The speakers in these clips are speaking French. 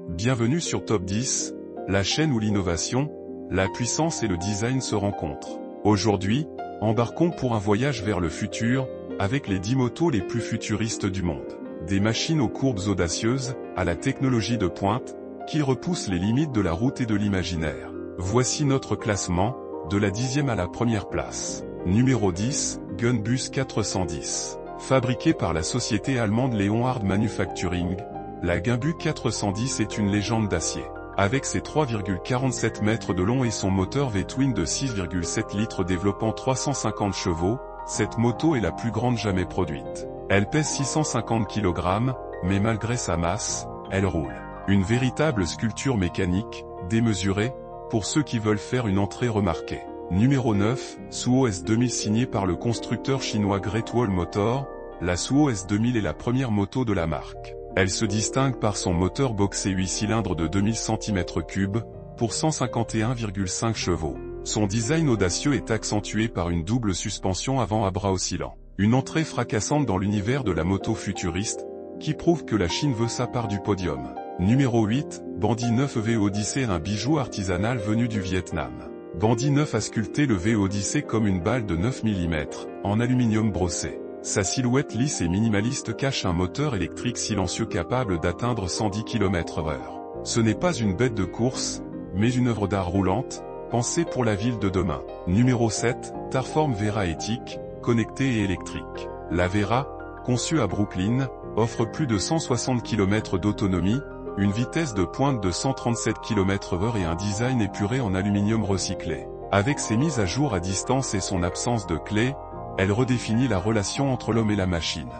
Bienvenue sur Top 10, la chaîne où l'innovation, la puissance et le design se rencontrent. Aujourd'hui, embarquons pour un voyage vers le futur, avec les 10 motos les plus futuristes du monde. Des machines aux courbes audacieuses, à la technologie de pointe, qui repoussent les limites de la route et de l'imaginaire. Voici notre classement, de la 10e à la première place. Numéro 10, Gunbus 410. Fabriquée par la société allemande Leonhard Manufacturing, la Gunbus 410 est une légende d'acier. Avec ses 3,47 mètres de long et son moteur V-twin de 6,7 litres développant 350 chevaux, cette moto est la plus grande jamais produite. Elle pèse 650 kg, mais malgré sa masse, elle roule. Une véritable sculpture mécanique, démesurée, pour ceux qui veulent faire une entrée remarquée. Numéro 9, Suo S2000 signée par le constructeur chinois Great Wall Motor, la Suo S2000 est la première moto de la marque. Elle se distingue par son moteur boxé 8 cylindres de 2000 cm3 pour 151,5 chevaux. Son design audacieux est accentué par une double suspension avant à bras oscillants. Une entrée fracassante dans l'univers de la moto futuriste, qui prouve que la Chine veut sa part du podium. Numéro 8, Bandit 9 V Odyssey, un bijou artisanal venu du Vietnam. Bandit 9 a sculpté le V Odyssey comme une balle de 9 mm, en aluminium brossé. Sa silhouette lisse et minimaliste cache un moteur électrique silencieux capable d'atteindre 110 km/h. Ce n'est pas une bête de course, mais une œuvre d'art roulante, pensée pour la ville de demain. Numéro 7, Tarform Vera éthique, connectée et électrique. La Vera, conçue à Brooklyn, offre plus de 160 km d'autonomie, une vitesse de pointe de 137 km/h et un design épuré en aluminium recyclé. Avec ses mises à jour à distance et son absence de clé, elle redéfinit la relation entre l'homme et la machine.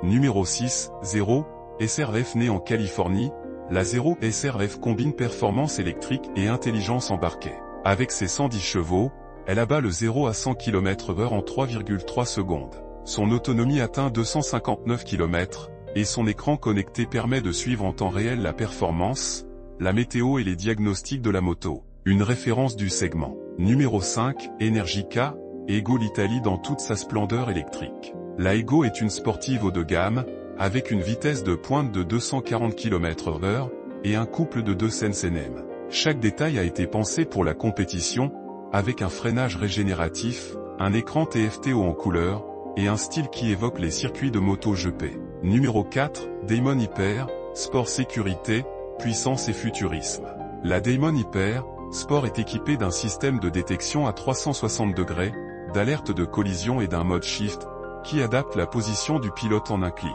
Numéro 6, Zero, SRF née en Californie, la Zero SRF combine performance électrique et intelligence embarquée. Avec ses 110 chevaux, elle abat le 0 à 100 km/h en 3,3 secondes. Son autonomie atteint 259 km, et son écran connecté permet de suivre en temps réel la performance, la météo et les diagnostics de la moto. Une référence du segment. Numéro 5, Energica, Ego l'Italie dans toute sa splendeur électrique. La Ego est une sportive haut de gamme, avec une vitesse de pointe de 240 km/h, et un couple de 2 SNCM. Chaque détail a été pensé pour la compétition, avec un freinage régénératif, un écran TFTO en couleur, et un style qui évoque les circuits de moto GP. Numéro 4, Damon Hyper, Sport sécurité, puissance et futurisme. La Damon Hyper, Sport est équipée d'un système de détection à 360 degrés, d'alerte de collision et d'un mode shift, qui adapte la position du pilote en un clic.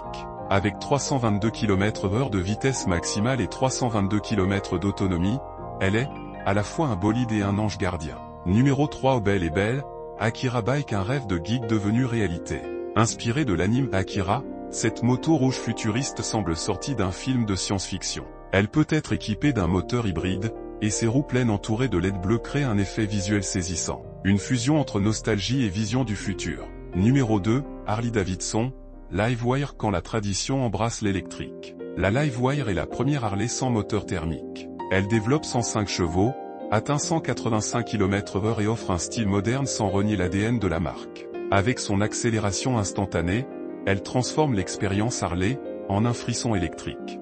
Avec 322 km/h de vitesse maximale et 322 km d'autonomie, elle est, à la fois un bolide et un ange gardien. Numéro 3, Belle et Belle, Akira Bike, un rêve de geek devenu réalité. Inspirée de l'anime Akira, cette moto rouge futuriste semble sortie d'un film de science-fiction. Elle peut être équipée d'un moteur hybride, et ses roues pleines entourées de LED bleu créent un effet visuel saisissant. Une fusion entre nostalgie et vision du futur. Numéro 2, Harley-Davidson, Livewire, quand la tradition embrasse l'électrique. La Livewire est la première Harley sans moteur thermique. Elle développe 105 chevaux, atteint 185 km/h et offre un style moderne sans renier l'ADN de la marque. Avec son accélération instantanée, elle transforme l'expérience Harley, en un frisson électrique.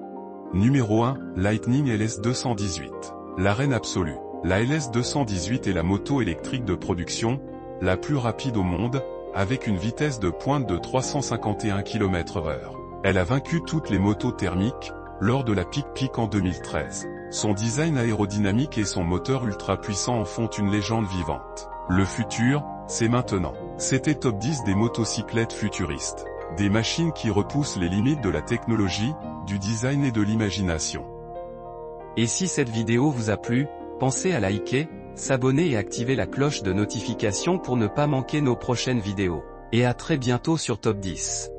Numéro 1, Lightning LS 218. La reine absolue. La LS 218 est la moto électrique de production, la plus rapide au monde, avec une vitesse de pointe de 351 km/h. Elle a vaincu toutes les motos thermiques, lors de la Peak Peak en 2013. Son design aérodynamique et son moteur ultra puissant en font une légende vivante. Le futur, c'est maintenant. C'était Top 10 des motocyclettes futuristes. Des machines qui repoussent les limites de la technologie, du design et de l'imagination. Et si cette vidéo vous a plu, pensez à liker, s'abonner et activer la cloche de notification pour ne pas manquer nos prochaines vidéos. Et à très bientôt sur Top 10.